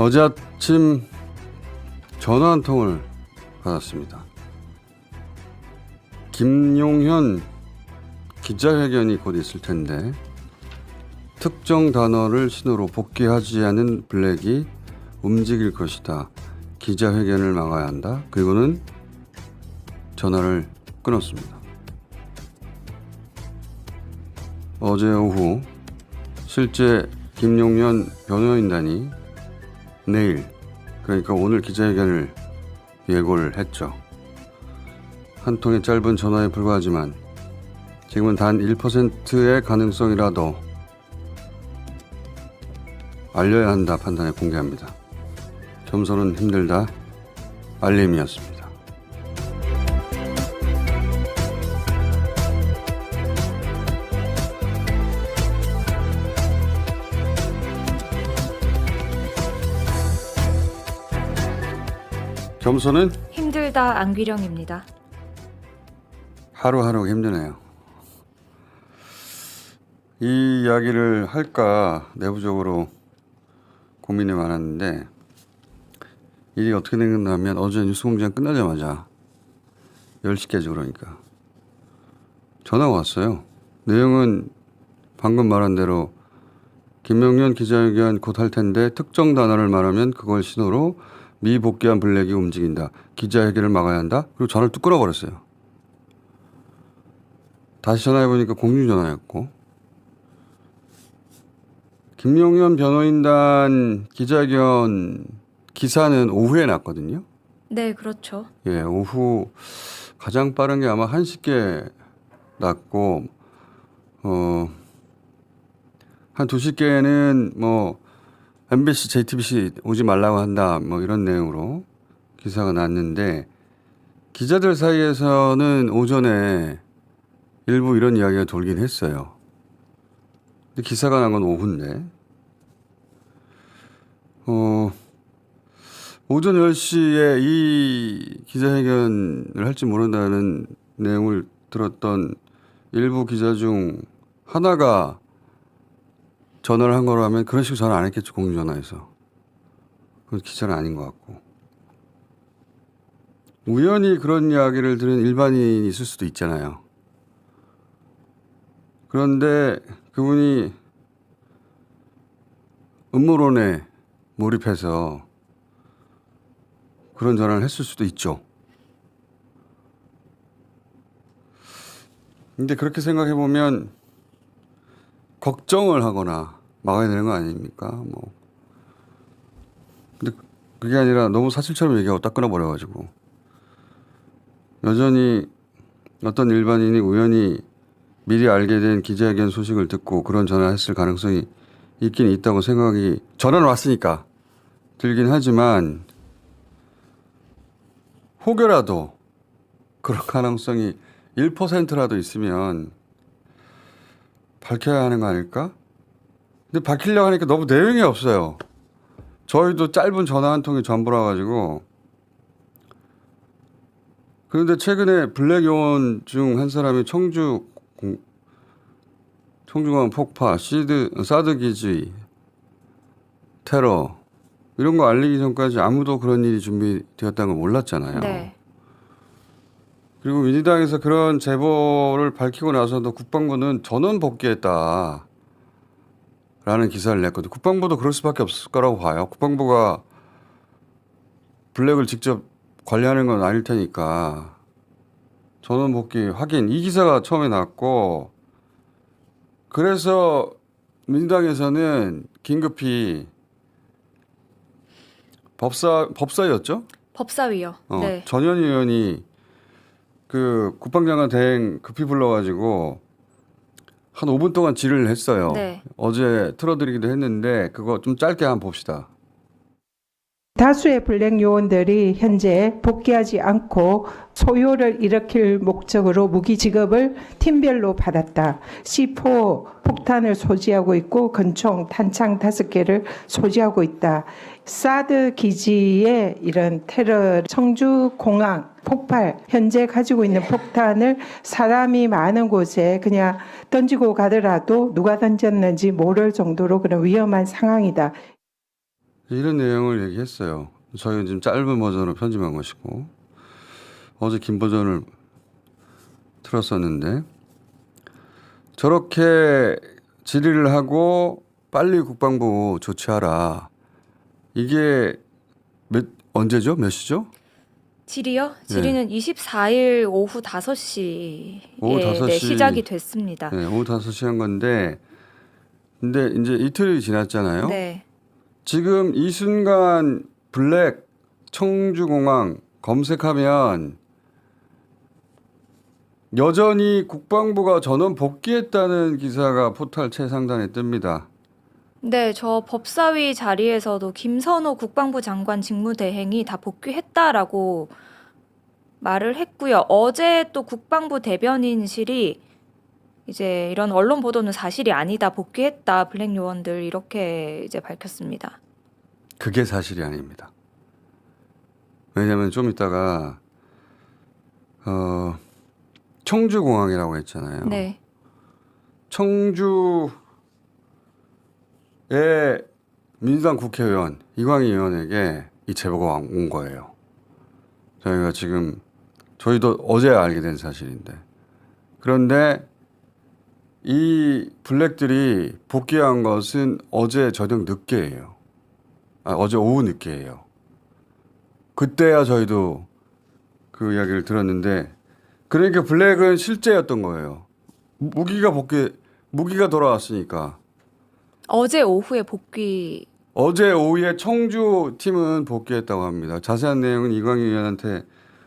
어제 아침 전화 한 통을 받았습니다. 김용현 기자회견이 곧 있을 텐데 특정 단어를 신호로 복귀하지 않은 블랙이 움직일 것이다. 기자회견을 막아야 한다. 그리고는 전화를 끊었습니다. 어제 오후 실제 김용현 변호인단이 내일, 그러니까 오늘 기자회견을 예고를 했죠. 한 통의 짧은 전화에 불과하지만 지금은 단 1%의 가능성이라도 알려야 한다 판단에 공개합니다. 겸손은 힘들다. 알림이었습니다. 겸손은 힘들다. 안귀령입니다. 하루하루 힘드네요. 이 이야기를 할까 내부적으로 고민이 많았는데 일이 어떻게 됐냐면 어제 뉴스공장 끝나자마자 10시까지 그러니까 전화가 왔어요. 내용은 방금 말한 대로 김용현 기자회견 곧 할 텐데 특정 단어를 말하면 그걸 신호로 미복귀한 블랙이 움직인다. 기자회견을 막아야 한다. 그리고 전화를 뚝 끊어버렸어요. 다시 전화해보니까 공중전화였고 김용현 변호인단 기자회견 기사는 오후에 났거든요. 네, 그렇죠. 예, 오후 가장 빠른 게 아마 1시께 났고 한 2시께는 뭐 MBC, JTBC 오지 말라고 한다 뭐 이런 내용으로 기사가 났는데 기자들 사이에서는 오전에 일부 이런 이야기가 돌긴 했어요. 근데 기사가 난 건 오후인데 오전 10시에 이 기자회견을 할지 모른다는 내용을 들었던 일부 기자 중 하나가 전화를 한 거로 하면 그런 식으로 전화 안 했겠죠. 공중전화에서. 그건 기자는 아닌 것 같고. 우연히 그런 이야기를 들은 일반인이 있을 수도 있잖아요. 그런데 그분이 음모론에 몰입해서 그런 전화를 했을 수도 있죠. 근데 그렇게 생각해 보면 걱정을 하거나 막아야 되는 거 아닙니까? 뭐. 근데 그게 아니라 너무 사실처럼 얘기하고 딱 끊어버려가지고 여전히 어떤 일반인이 우연히 미리 알게 된 기자회견 소식을 듣고 그런 전화를 했을 가능성이 있긴 있다고 생각이 전화는 왔으니까 들긴 하지만 혹여라도 그런 가능성이 1%라도 있으면 밝혀야 하는 거 아닐까? 근데 밝히려고 하니까 너무 내용이 없어요. 저희도 짧은 전화 한 통이 전부라 가지고. 그런데 최근에 블랙 요원 중 한 사람이 청주공항 폭파, 사드 기지, 테러 이런 거 알리기 전까지 아무도 그런 일이 준비되었다는 걸 몰랐잖아요. 네. 그리고 민주당에서 그런 제보를 밝히고 나서도 국방부는 전원 복귀했다 라는 기사를 냈거든요. 국방부도 그럴 수밖에 없을 거라고 봐요. 국방부가 블랙을 직접 관리하는 건 아닐 테니까 전원 복귀 확인, 이 기사가 처음에 났고 그래서 민주당에서는 긴급히 법사위였죠? 법사위요. 네. 전현희 의원이 그 국방장관 대행 급히 불러가지고 한 5분 동안 질의를 했어요. 네. 어제 틀어드리기도 했는데 그거 좀 짧게 한번 봅시다. 다수의 블랙 요원들이 현재 복귀하지 않고 소요를 일으킬 목적으로 무기 지급을 팀별로 받았다. C4 폭탄을 소지하고 있고 권총, 탄창 5개를 소지하고 있다. 사드 기지의 이런 테러, 청주 공항 폭발, 현재 가지고 있는 폭탄을 사람이 많은 곳에 그냥 던지고 가더라도 누가 던졌는지 모를 정도로 그런 위험한 상황이다. 이런 내용을 얘기했어요. 저희가 지금 짧은 버전으로 편집한 것이고 어제 긴 버전을 틀었었는데 저렇게 질의를 하고 빨리 국방부 조치하라. 이게 언제죠? 몇 시죠? 질의요? 질의는 24일 오후 5시에 오후 5시. 네, 시작이 됐습니다. 네, 오후 5시 한 건데 근데 이제 이틀이 지났잖아요. 네. 지금 이 순간 블랙 청주공항 검색하면 여전히 국방부가 전원 복귀했다는 기사가 포털 최상단에 뜹니다. 네, 저 법사위 자리에서도 김선호 국방부 장관 직무대행이 다 복귀했다라고 말을 했고요. 어제 또 국방부 대변인실이 이제 이런 언론 보도는 사실이 아니다, 복귀했다, 블랙 요원들 이렇게 이제 밝혔습니다. 그게 사실이 아닙니다. 왜냐하면 좀 이따가 청주공항이라고 했잖아요. 네. 청주의 민주당 국회의원 이광희 의원에게 이 제보가 온 거예요. 저희가 지금 저희도 어제 알게 된 사실인데 그런데 이 블랙들이 복귀한 것은 어제 저녁 늦게예요. 어제 오후 늦게예요. 그때야 저희도 그 이야기를 들었는데 그러니까 블랙은 실제였던 거예요. 무기가 돌아왔으니까. 어제 오후에 복귀. 어제 오후에 청주 팀은 복귀했다고 합니다. 자세한 내용은 이광희 의원한테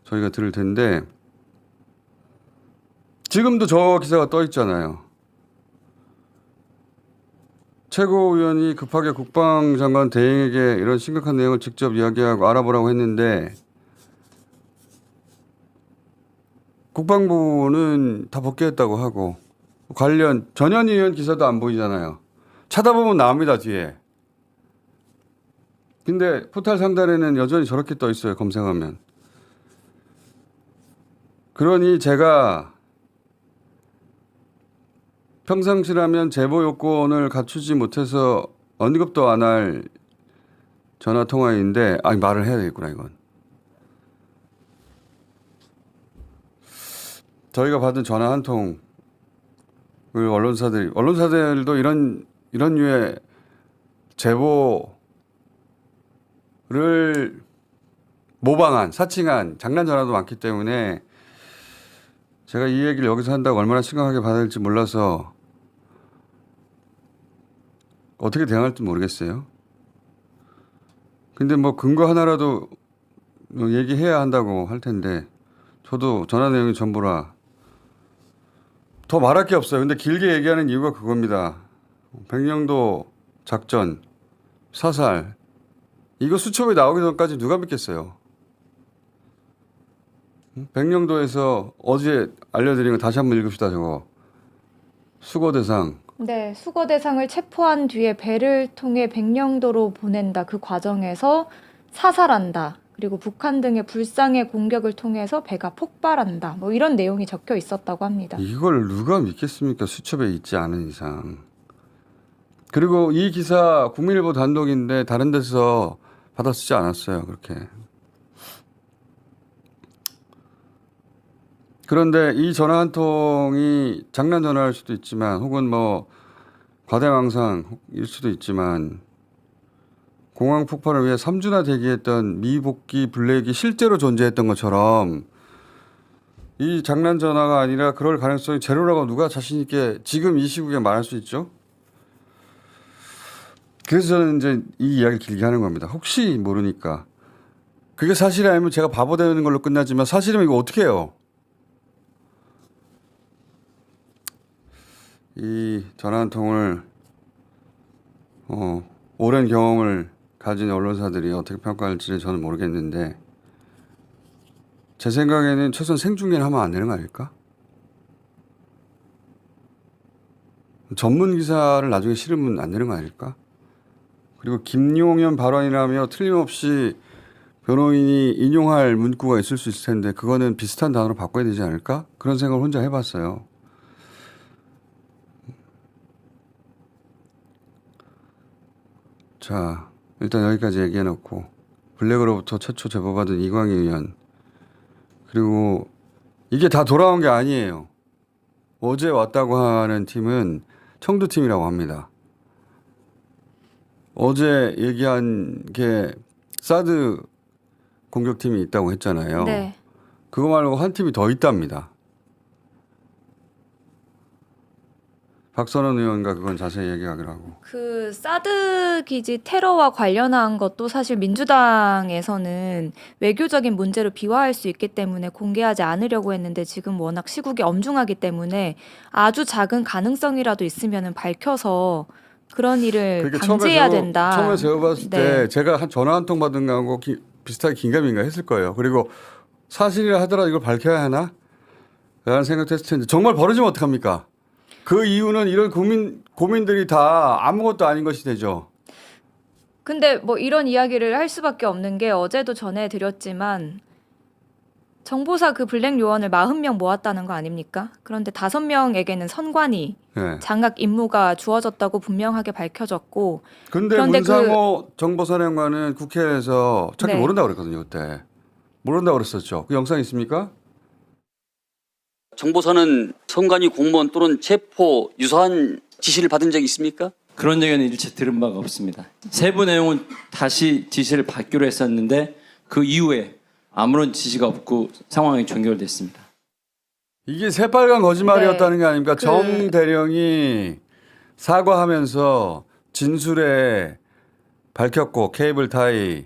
저희가 들을 텐데 지금도 저 기사가 떠 있잖아요. 최고위원이 급하게 국방장관 대행에게 이런 심각한 내용을 직접 이야기하고 알아보라고 했는데 국방부는 다 복귀했다고 하고 관련 전현희 의원 기사도 안 보이잖아요. 찾아보면 나옵니다 뒤에. 근데 포털 상단에는 여전히 저렇게 떠 있어요. 검색하면. 그러니 제가 평상시라면 제보 요건을 갖추지 못해서 언급도 안 할 전화 통화인데 말을 해야 되겠구나 이건. 저희가 받은 전화 한 통을 언론사들도 이런 류의 제보를 모방한 사칭한 장난 전화도 많기 때문에 제가 이 얘기를 여기서 한다고 얼마나 심각하게 받아야 될지 몰라서 어떻게 대응할지 모르겠어요. 근데 뭐 근거 하나라도 얘기해야 한다고 할 텐데 저도 전화 내용이 전부라 더 말할 게 없어요. 근데 길게 얘기하는 이유가 그겁니다. 백령도 작전, 사살 이거 수첩에 나오기 전까지 누가 믿겠어요. 백령도에서 어제 알려드린 거 다시 한번 읽읍시다. 저거 수거 대상. 네, 수거 대상을 체포한 뒤에 배를 통해 백령도로 보낸다. 그 과정에서 사살한다. 그리고 북한 등의 불상의 공격을 통해서 배가 폭발한다. 뭐 이런 내용이 적혀 있었다고 합니다. 이걸 누가 믿겠습니까? 수첩에 있지 않은 이상. 그리고 이 기사 국민일보 단독인데 다른 데서 받아 쓰지 않았어요. 그렇게. 그런데 이 전화 한 통이 장난 전화일 수도 있지만 혹은 뭐 과대망상일 수도 있지만 공항 폭발을 위해 3주나 대기했던 미복귀 블랙이 실제로 존재했던 것처럼 이 장난 전화가 아니라 그럴 가능성이 제로라고 누가 자신 있게 지금 이 시국에 말할 수 있죠? 그래서 저는 이제 이 이야기를 길게 하는 겁니다. 혹시 모르니까. 그게 사실이 아니면 제가 바보 되는 걸로 끝나지만 사실이면 이거 어떻게 해요? 이 전화 한 통을 오랜 경험을 가진 언론사들이 어떻게 평가할지는 저는 모르겠는데 제 생각에는 최소한 생중계를 하면 안 되는 거 아닐까? 전문 기사를 나중에 실으면 안 되는 거 아닐까? 그리고 김용현 발언이라며 틀림없이 변호인이 인용할 문구가 있을 수 있을 텐데 그거는 비슷한 단어로 바꿔야 되지 않을까? 그런 생각을 혼자 해봤어요. 자, 일단 여기까지 얘기해놓고 블랙으로부터 최초 제보받은 이광희 의원 그리고 이게 다 돌아온 게 아니에요. 어제 왔다고 하는 팀은 청두팀이라고 합니다. 어제 얘기한 게 사드 공격팀이 있다고 했잖아요. 네. 그거 말고 한 팀이 더 있답니다. 박선원 의원과 그건 자세히 얘기하기로 하고. 그 사드 기지 테러와 관련한 것도 사실 민주당에서는 외교적인 문제로 비화할 수 있기 때문에 공개하지 않으려고 했는데 지금 워낙 시국이 엄중하기 때문에 아주 작은 가능성이라도 있으면 밝혀서 그런 일을 그러니까 방지해야 된다. 처음에 제가 봤을 때 네. 제가 전화 한 통 받은 거하고 비슷하게 긴가민가 했을 거예요. 그리고 사실이라 하더라도 이걸 밝혀야 하나? 라는 생각도 했을 텐데 정말 벌어지면 어떡합니까? 그 이유는 이런 고민들이 다 아무것도 아닌 것이 되죠. 근데 뭐 이런 이야기를 할 수밖에 없는 게 어제도 전해드렸지만 정보사 그 블랙 요원을 40명 모았다는 거 아닙니까? 그런데 5명에게는 선관위 네. 장악 임무가 주어졌다고 분명하게 밝혀졌고 근데 그런데 문상호 정보사령관은 국회에서 자기 네. 모른다고 그랬거든요. 그때. 모른다고 그랬었죠. 그 영상 있습니까? 정보사는 선관위 공무원 또는 체포 유사한 지시를 받은 적이 있습니까? 그런 얘기는 일체 들은 바가 없습니다. 세부 내용은 다시 지시를 받기로 했었는데 그 이후에 아무런 지시가 없고 상황이 종결됐습니다. 이게 새빨간 거짓말이었다는 네. 게 아닙니까? 그- 정 대령이 사과하면서 진술에 밝혔고 케이블 타이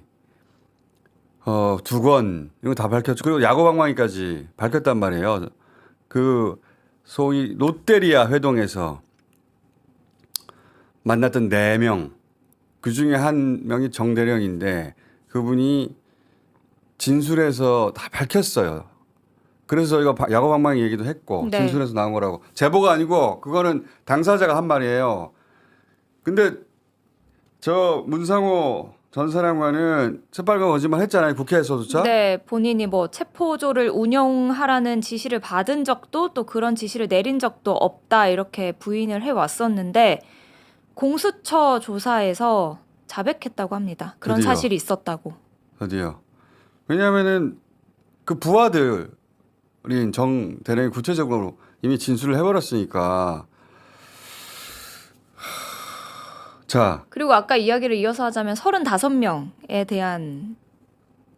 두건 이거 다 밝혔죠. 그리고 야구방망이까지 밝혔단 말이에요. 그 소위 롯데리아 회동에서 만났던 4명 그 중에 한 명이 정대령인데 그분이 진술에서 다 밝혔어요. 그래서 저희가 야구방망이 얘기도 했고 네. 진술에서 나온 거라고. 제보가 아니고 그거는 당사자가 한 말이에요. 근데 저 문상호 전 사령관은 새빨간 거짓말 했잖아요. 국회에서조차. 네, 본인이 뭐 체포조를 운영하라는 지시를 받은 적도 또 그런 지시를 내린 적도 없다 이렇게 부인을 해왔었는데 공수처 조사에서 자백했다고 합니다. 그런 드디어. 사실이 있었다고. 어디요? 왜냐하면은 그 부하들인 정 대령이 구체적으로 이미 진술을 해버렸으니까. 자, 그리고 아까 이야기를 이어서 하자면 35명에 대한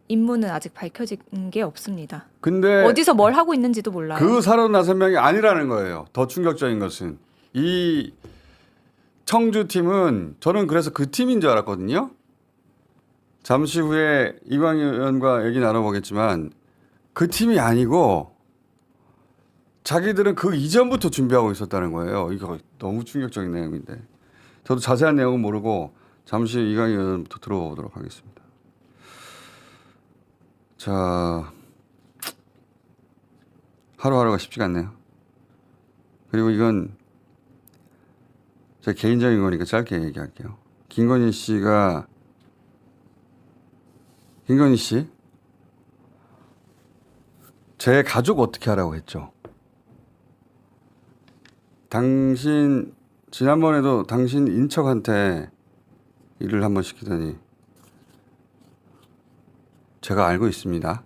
임무는 아직 밝혀진 게 없습니다. 근데 어디서 뭘 하고 있는지도 몰라요. 그 35명이 아니라는 거예요. 더 충격적인 것은 이 청주 팀은 저는 그래서 그 팀인 줄 알았거든요. 잠시 후에 이광희 의원과 얘기 나눠보겠지만 그 팀이 아니고 자기들은 그 이전부터 준비하고 있었다는 거예요. 이거 너무 충격적인 내용인데 저도 자세한 내용은 모르고 잠시 이광희 의원부터 들어보도록 하겠습니다. 자, 하루하루가 쉽지가 않네요. 그리고 이건 제 개인적인 거니까 짧게 얘기할게요. 김건희 씨, 제 가족 어떻게 하라고 했죠? 지난번에도 당신 인척한테 일을 한번 시키더니 제가 알고 있습니다.